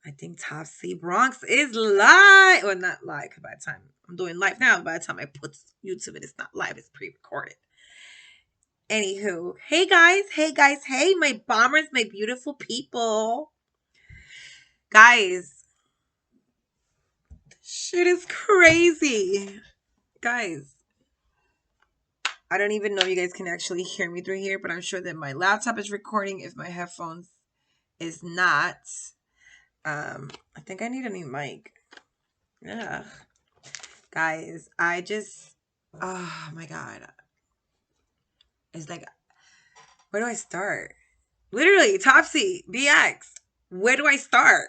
I think Topsy Bronx is live. Or not live, because by the time I'm doing live now, by the time I put YouTube, it's not live, it's pre-recorded. Anywho, hey guys, hey, my bombers, my beautiful people. Guys, shit is crazy. Guys, I don't even know if you guys can actually hear me through here, but I'm sure that my laptop is recording if my headphones is not. I think I need a new mic. Yeah. Guys, oh my God. It's like, where do I start? Literally, Topsy, BX. Where do I start?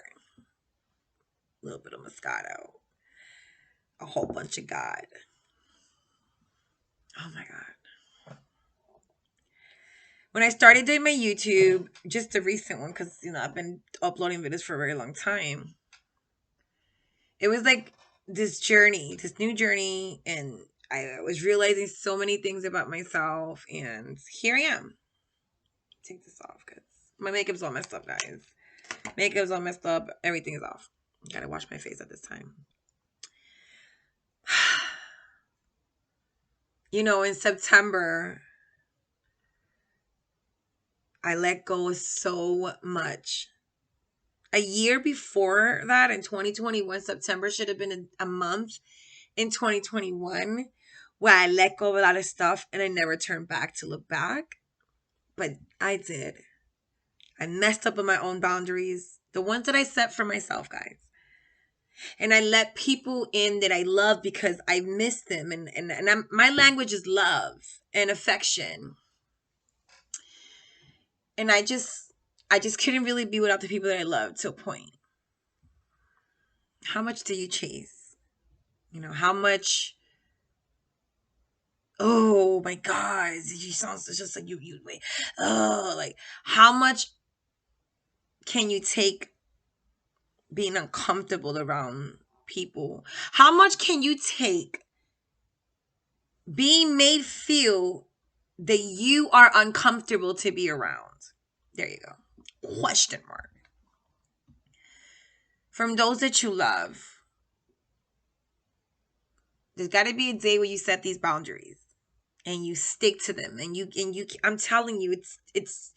A little bit of Moscato. A whole bunch of God. Oh my God. When I started doing my YouTube, just the recent one, because, I've been uploading videos for a very long time. It was like this new journey, and I was realizing so many things about myself, and here I am. Take this off, because my makeup's all messed up, guys. Makeup's all messed up. Everything is off. Gotta wash my face at this time. In September, I let go of so much. A year before that, in 2021, September should have been a month in 2021 where I let go of a lot of stuff and I never turned back to look back. But I did. I messed up with my own boundaries, the ones that I set for myself, guys. And I let people in that I love because I miss them. And my language is love and affection. And I just couldn't really be without the people that I love to a point. How much do you chase? How much? Oh my God, you sound just like you wait. Oh, like how much can you take being uncomfortable around people? How much can you take being made feel that you are uncomfortable to be around? There you go. Question mark. From those that you love, there's got to be a day where you set these boundaries and you stick to them, and you I'm telling you, it's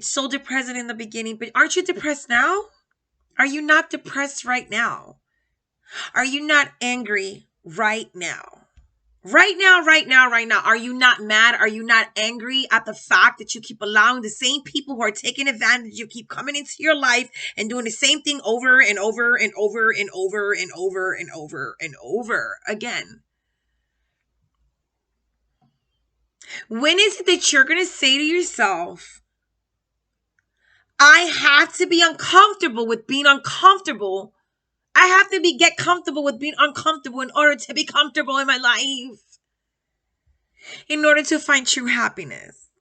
so depressing in the beginning, but aren't you depressed now? Are you not depressed right now? Are you not angry right now? Right now. Are you not mad? Are you not angry at the fact that you keep allowing the same people who are taking advantage? You keep coming into your life and doing the same thing over and over and over and over and over and over and over again. When is it that you're going to say to yourself, I have to be uncomfortable with being uncomfortable. I have to get comfortable with being uncomfortable in order to be comfortable in my life. In order to find true happiness.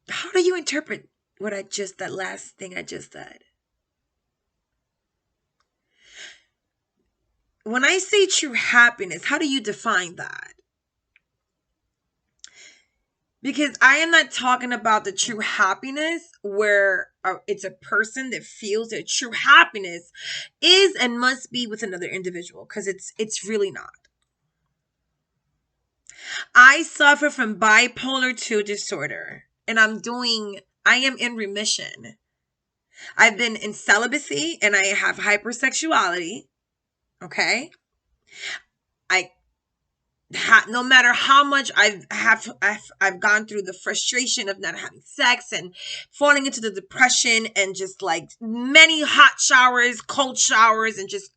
How do you interpret that last thing I just said? When I say true happiness, how do you define that? Because I am not talking about the true happiness where it's a person that feels that true happiness is and must be with another individual, because it's really not. I suffer from bipolar 2 disorder, and I am in remission. I've been in celibacy, and I have hypersexuality. Okay? No matter how much I've gone through the frustration of not having sex and falling into the depression and just like many hot showers, cold showers, and just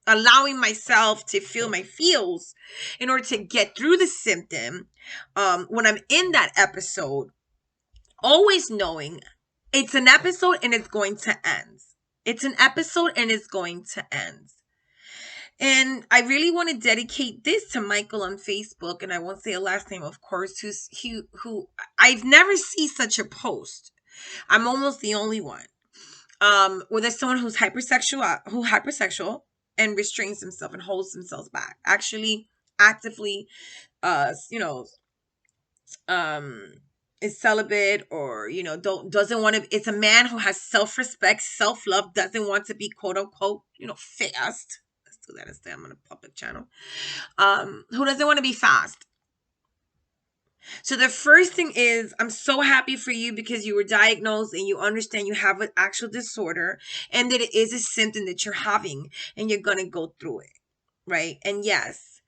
allowing myself to feel my feels in order to get through the symptom. When I'm in that episode, always knowing it's an episode and it's going to end. It's an episode and it's going to end. And I really want to dedicate this to Michael on Facebook, and I won't say a last name, of course, who I've never seen such a post. I'm almost the only one. Where there's someone who's hypersexual and restrains himself and holds themselves back. Actually, actively, is is celibate, or doesn't want to, it's a man who has self-respect, self-love, doesn't want to be quote unquote fast. Let's do that instead. I'm on a public channel. Who doesn't want to be fast. So the first thing is, I'm so happy for you because you were diagnosed and you understand you have an actual disorder and that it is a symptom that you're having and you're going to go through it, right? And yes,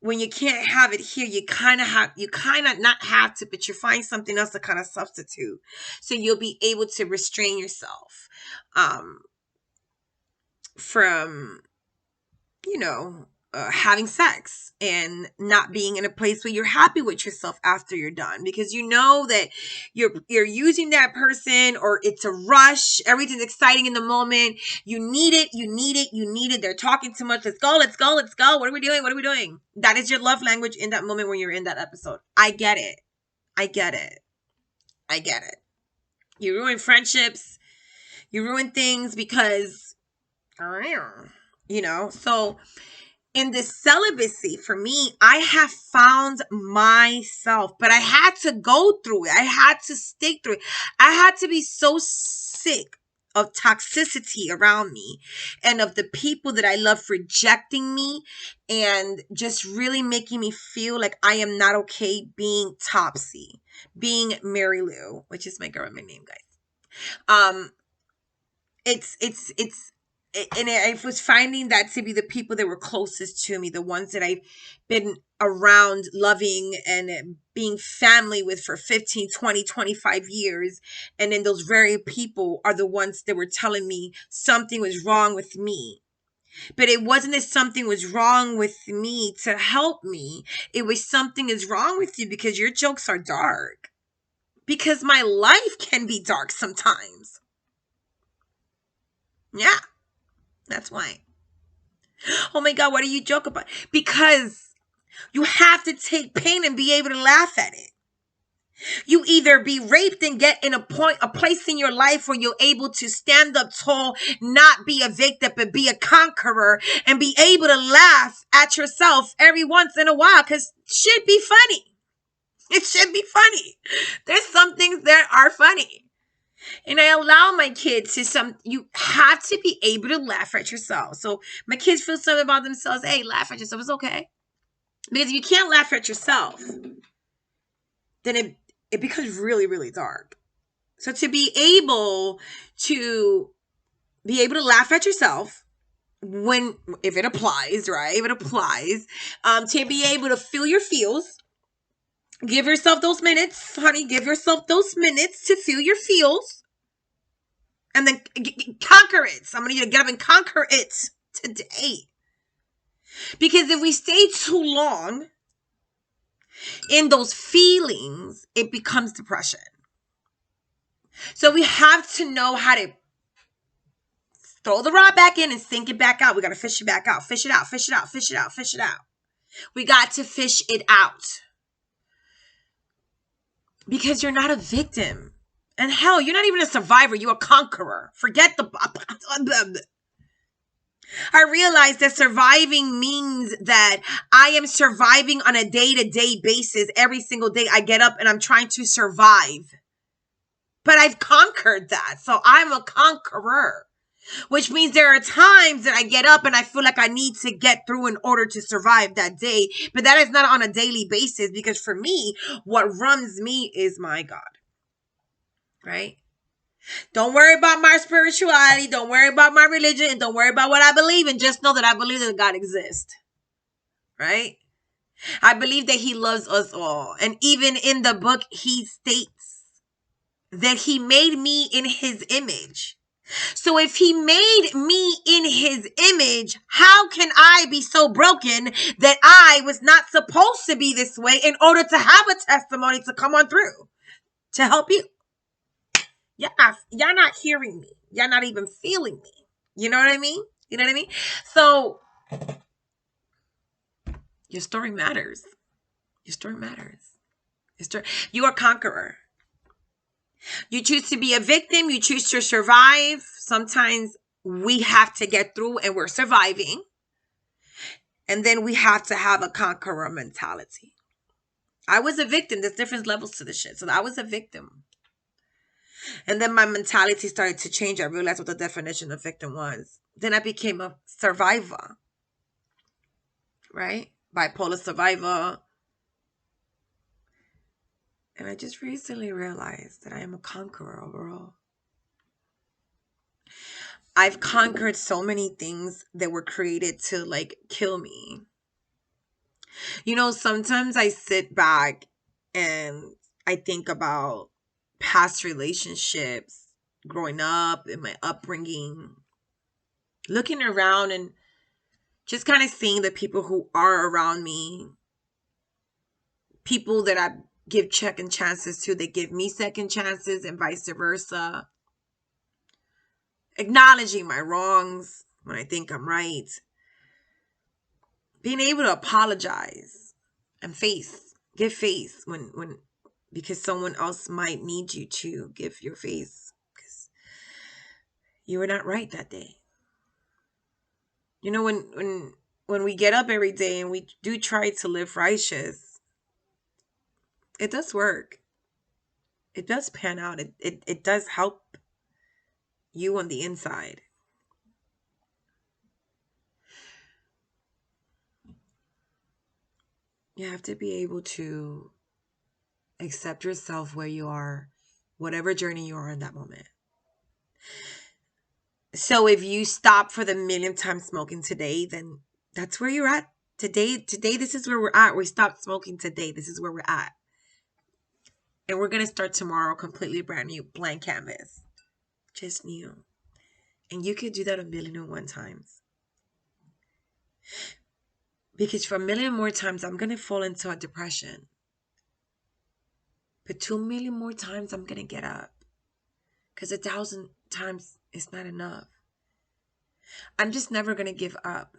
when you can't have it here, you kind of not have to, but you find something else to kind of substitute. So you'll be able to restrain yourself from, having sex and not being in a place where you're happy with yourself after you're done, because you know that you're using that person, or it's a rush. Everything's exciting in the moment. You need it. They're talking too much. Let's go. What are we doing? That is your love language in that moment when you're in that episode. I get it. You ruin friendships. You ruin things because, so in this celibacy, for me, I have found myself, but I had to go through it. I had to stick through it. I had to be so sick of toxicity around me and of the people that I love rejecting me and just really making me feel like I am not okay being Topsy, being Mary Lou, which is my government name, guys. And I was finding that to be the people that were closest to me, the ones that I've been around, loving and being family with for 15, 20, 25 years. And then those very people are the ones that were telling me something was wrong with me. But it wasn't that something was wrong with me to help me. It was something is wrong with you because your jokes are dark. Because my life can be dark sometimes. Yeah. That's why. Oh my God, what do you joke about? Because you have to take pain and be able to laugh at it. You either be raped and get in a place in your life where you're able to stand up tall, not be a victim, but be a conqueror and be able to laugh at yourself every once in a while, because shit be funny. It should be funny. There's some things that are funny. And I allow my kids to you have to be able to laugh at yourself. So my kids feel something about themselves. Hey, laugh at yourself. It's okay. Because if you can't laugh at yourself, then it becomes really, really dark. So to be able to laugh at yourself if it applies, right? If it applies, to be able to feel your feels. Give yourself those minutes, honey. Give yourself those minutes to feel your feels. And then conquer it. So I'm going to need to get up and conquer it today. Because if we stay too long in those feelings, it becomes depression. So we have to know how to throw the rod back in and sink it back out. We got to fish it back out. Fish it out. We got to fish it out. Because you're not a victim. And hell, you're not even a survivor. You're a conqueror. Forget I realize that surviving means that I am surviving on a day-to-day basis. Every single day I get up and I'm trying to survive. But I've conquered that. So I'm a conqueror. Which means there are times that I get up and I feel like I need to get through in order to survive that day. But that is not on a daily basis, because for me, what runs me is my God. Right? Don't worry about my spirituality. Don't worry about my religion. And don't worry about what I believe in. Just know that I believe that God exists. Right? I believe that he loves us all. And even in the book, he states that he made me in his image. So if he made me in his image, how can I be so broken that I was not supposed to be this way in order to have a testimony to come on through to help you? Y'all not hearing me. Y'all not even feeling me. You know what I mean? So your story matters. You are a conqueror. You choose to be a victim. You choose to survive. Sometimes we have to get through and we're surviving. And then we have to have a conqueror mentality. I was a victim. There's different levels to this shit. So I was a victim. And then my mentality started to change. I realized what the definition of victim was. Then I became a survivor, right? Bipolar survivor. And I just recently realized that I am a conqueror overall. I've conquered so many things that were created to like kill me. Sometimes I sit back and I think about past relationships, growing up, in my upbringing, looking around and just kind of seeing the people who are around me, people that I give second chances to, they give me second chances and vice versa. Acknowledging my wrongs when I think I'm right. Being able to apologize and give face when because someone else might need you to give your face because you were not right that day. When we get up every day and we do try to live righteous, it does work. It does pan out. It does help you on the inside. You have to be able to accept yourself where you are, whatever journey you are in that moment. So if you stop for the millionth time smoking today, then that's where you're at. Today, this is where we're at. We stopped smoking today. This is where we're at. And we're going to start tomorrow completely brand new, blank canvas. Just new. And you could do that 1,000,001 times. Because for 1,000,000 more times, I'm going to fall into a depression. But 2,000,000 more times, I'm going to get up. Because 1,000 times is not enough. I'm just never going to give up.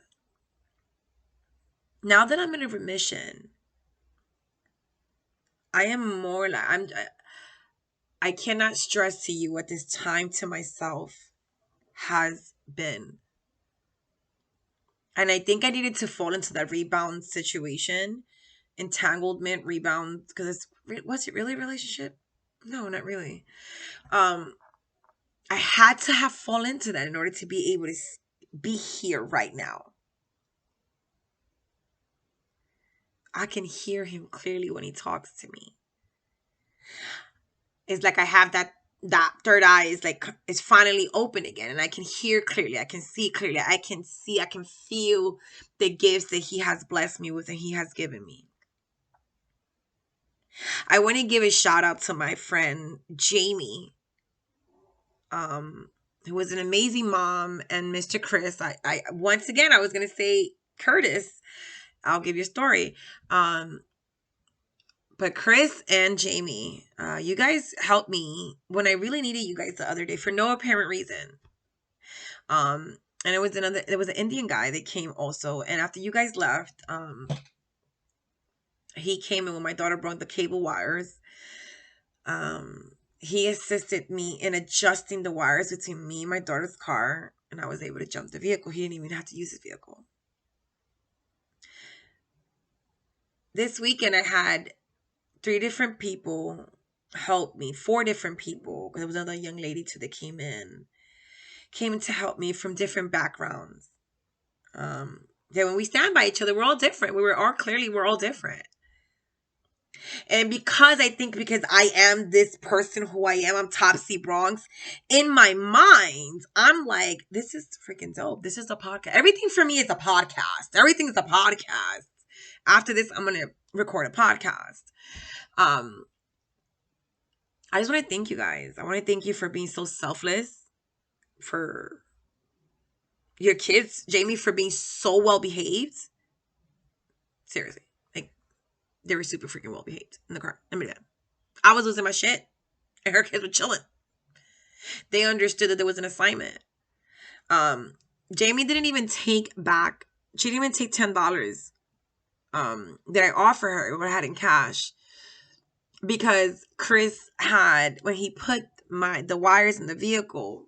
Now that I'm in a remission, I am more like, I cannot stress to you what this time to myself has been. And I think I needed to fall into that rebound situation, entanglement, rebound, because was it really a relationship? No, not really. I had to have fall into that in order to be able to be here right now. I can hear him clearly when he talks to me. It's like I have that third eye is finally open again, and I can hear clearly. I can see clearly. I can feel the gifts that he has blessed me with and he has given me. I want to give a shout out to my friend Jamie, who was an amazing mom, and Mr. Chris. I once again I was gonna say Curtis. I'll give you a story. But Chris and Jamie, you guys helped me when I really needed you guys the other day for no apparent reason. And there was an Indian guy that came also. And after you guys left, he came in when my daughter broke the cable wires. He assisted me in adjusting the wires between me and my daughter's car. And I was able to jump the vehicle. He didn't even have to use the vehicle. This weekend I had 3 different people help me, 4 different people, because there was another young lady too that came in to help me from different backgrounds. That when we stand by each other, we're all different. We're all different. And because I am this person who I am, I'm Topsy Bronx, in my mind, I'm like, this is freaking dope. This is a podcast. Everything for me is a podcast. Everything is a podcast. After this, I'm going to record a podcast. I just want to thank you guys. I want to thank you for being so selfless, for your kids, Jamie, for being so well behaved. Seriously, like they were super freaking well behaved in the car. I mean, I was losing my shit, and her kids were chilling. They understood that there was an assignment. Jamie didn't even take back. She didn't even take $10 that I offered her what I had in cash. Because Chris had, when he put the wires in the vehicle,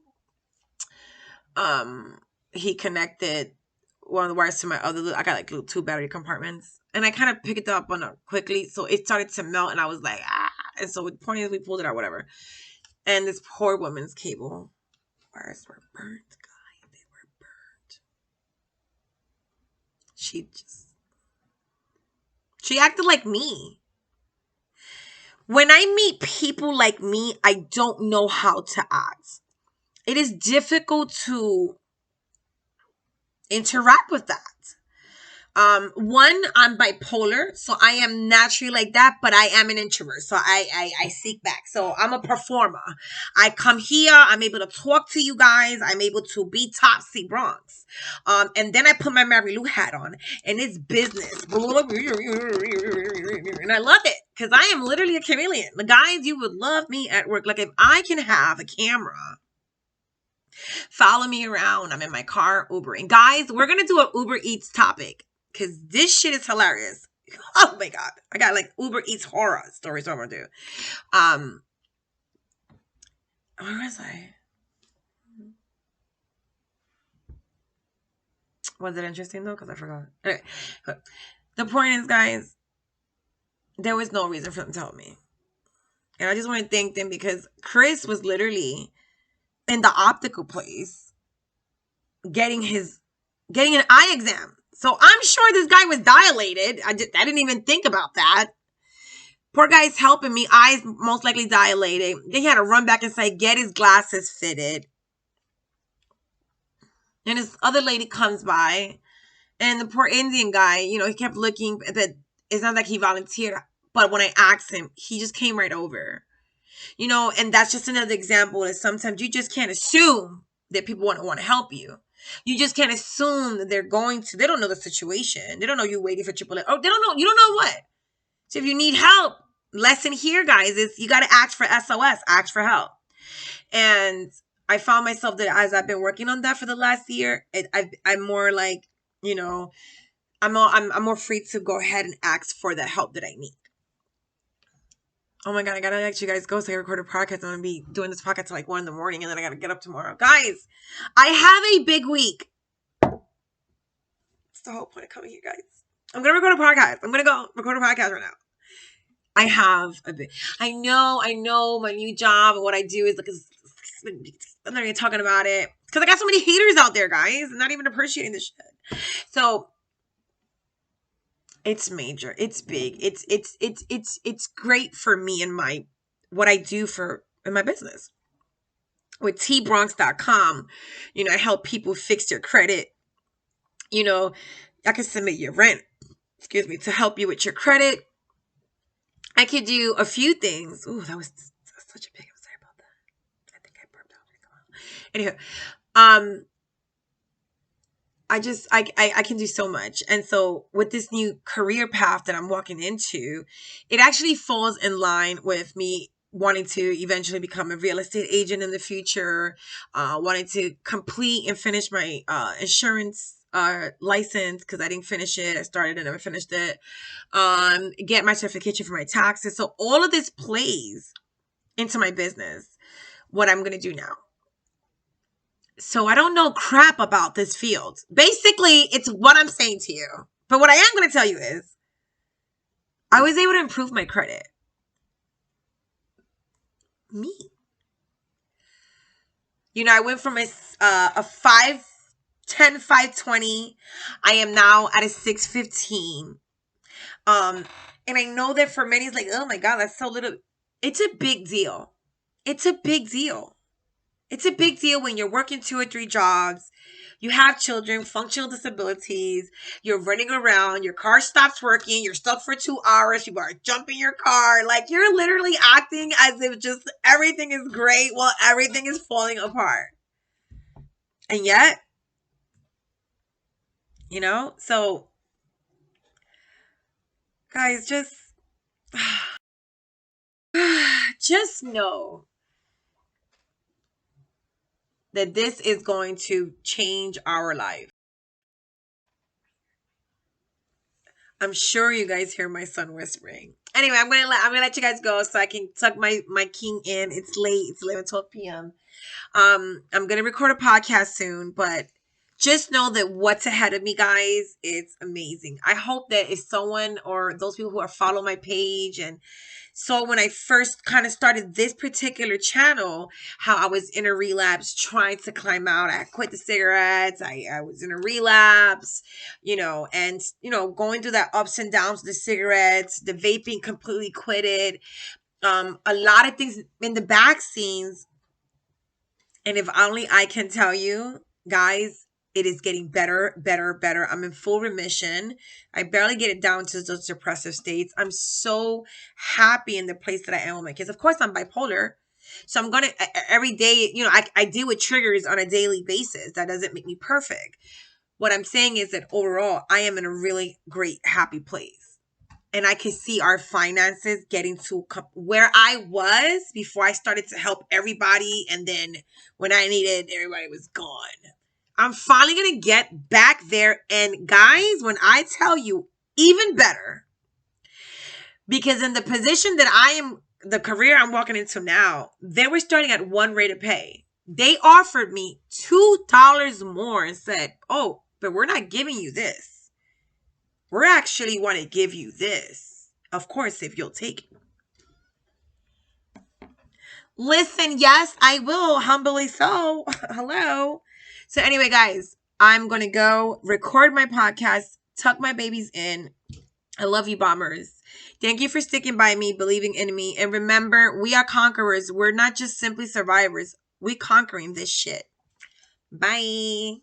he connected one of the wires to my other, I got like little 2 battery compartments. And I kind of picked it up on it quickly. So it started to melt and I was like, ah. And so the point is we pulled it out, whatever. And this poor woman's cable wires were burnt, guys. They were burnt. She acted like me. When I meet people like me, I don't know how to act. It is difficult to interact with that. One, I'm bipolar, so I am naturally like that, but I am an introvert, so I seek back. So I'm a performer. I come here, I'm able to talk to you guys, I'm able to be Topsy Bronx. And then I put my Mary Lou hat on, and it's business. And I love it, because I am literally a chameleon. The guys, you would love me at work. Like, if I can have a camera follow me around, I'm in my car Ubering. Guys, we're going to do an Uber Eats topic. Because this shit is hilarious. Oh my God. I got like Uber Eats horror stories I'm going to do. Where was I? Was it interesting though? Because I forgot. Anyway, the point is, guys, there was no reason for them to help me. And I just want to thank them because Chris was literally in the optical place getting an eye exam. So I'm sure this guy was dilated. I didn't even think about that. Poor guy's helping me. Eyes most likely dilated. Then he had to run back and say, get his glasses fitted. And this other lady comes by. And the poor Indian guy, he kept looking. But it's not like he volunteered. But when I asked him, he just came right over. And that's just another example that sometimes you just can't assume that people want to help you. You just can't assume that they don't know the situation. They don't know you waiting for AAA. Oh, they don't know. You don't know what. So if you need help, lesson here, guys, is you got to ask for SOS, ask for help. And I found myself that as I've been working on that for the last year, I'm more like, I'm more free to go ahead and ask for the help that I need. Oh my God, I gotta let you guys go so I record a podcast. I'm gonna be doing this podcast till like 1 a.m. and then I gotta get up tomorrow. Guys, I have a big week. That's the whole point of coming here, guys. I'm gonna record a podcast. I'm gonna go record a podcast right now. I have a big, I know my new job and what I do is like, I'm not even talking about it. Because I got so many haters out there, guys. I'm not even appreciating this shit. So it's major. It's big. It's great for me and what I do in my business. With tbronx.com, I help people fix their credit. I can submit your rent, to help you with your credit. I could do a few things. Ooh, that's such a big, I'm sorry about that. I think I burped out. Anyway, I can do so much. And so with this new career path that I'm walking into, it actually falls in line with me wanting to eventually become a real estate agent in the future, wanting to complete and finish my insurance license because I didn't finish it. I started and never finished it. Get my certification for my taxes. So all of this plays into my business, what I'm going to do now. So I don't know crap about this field. Basically, it's what I'm saying to you. But what I am going to tell you is I was able to improve my credit. Me. I went from a 510, 520. I am now at a 615. And I know that for many, it's like, oh my God, that's so little. It's a big deal. It's a big deal. It's a big deal when you're working 2 or 3 jobs, you have children, functional disabilities, you're running around, your car stops working, you're stuck for 2 hours, people are jumping your car. Like, you're literally acting as if just everything is great while everything is falling apart. And yet, so, guys, just know that this is going to change our life. I'm sure you guys hear my son whispering. Anyway, I'm gonna let you guys go so I can tuck my king in. It's late. It's 11:12 p.m. I'm gonna record a podcast soon, but just know that what's ahead of me, guys, it's amazing. I hope that if someone or those people who are follow my page and so when I first kind of started this particular channel, how I was in a relapse trying to climb out. I quit the cigarettes. I was in a relapse, and, going through that ups and downs of the cigarettes, the vaping completely quitted. A lot of things in the back scenes. And if only I can tell you, guys, it is getting better, better, better. I'm in full remission. I barely get it down to those depressive states. I'm so happy in the place that I am with my kids. Of course, I'm bipolar. So I'm going to, every day, I deal with triggers on a daily basis. That doesn't make me perfect. What I'm saying is that overall, I am in a really great, happy place. And I can see our finances getting to where I was before I started to help everybody. And then when I needed, everybody was gone. I'm finally going to get back there. And guys, when I tell you, even better, because in the position that I am, the career I'm walking into now, they were starting at one rate of pay. They offered me $2 more and said, oh, but we're not giving you this. We're actually want to give you this. Of course, if you'll take it. Listen, yes, I will. Humbly so. Hello. So anyway, guys, I'm going to go record my podcast, tuck my babies in. I love you, bombers. Thank you for sticking by me, believing in me. And remember, we are conquerors. We're not just simply survivors. We're conquering this shit. Bye.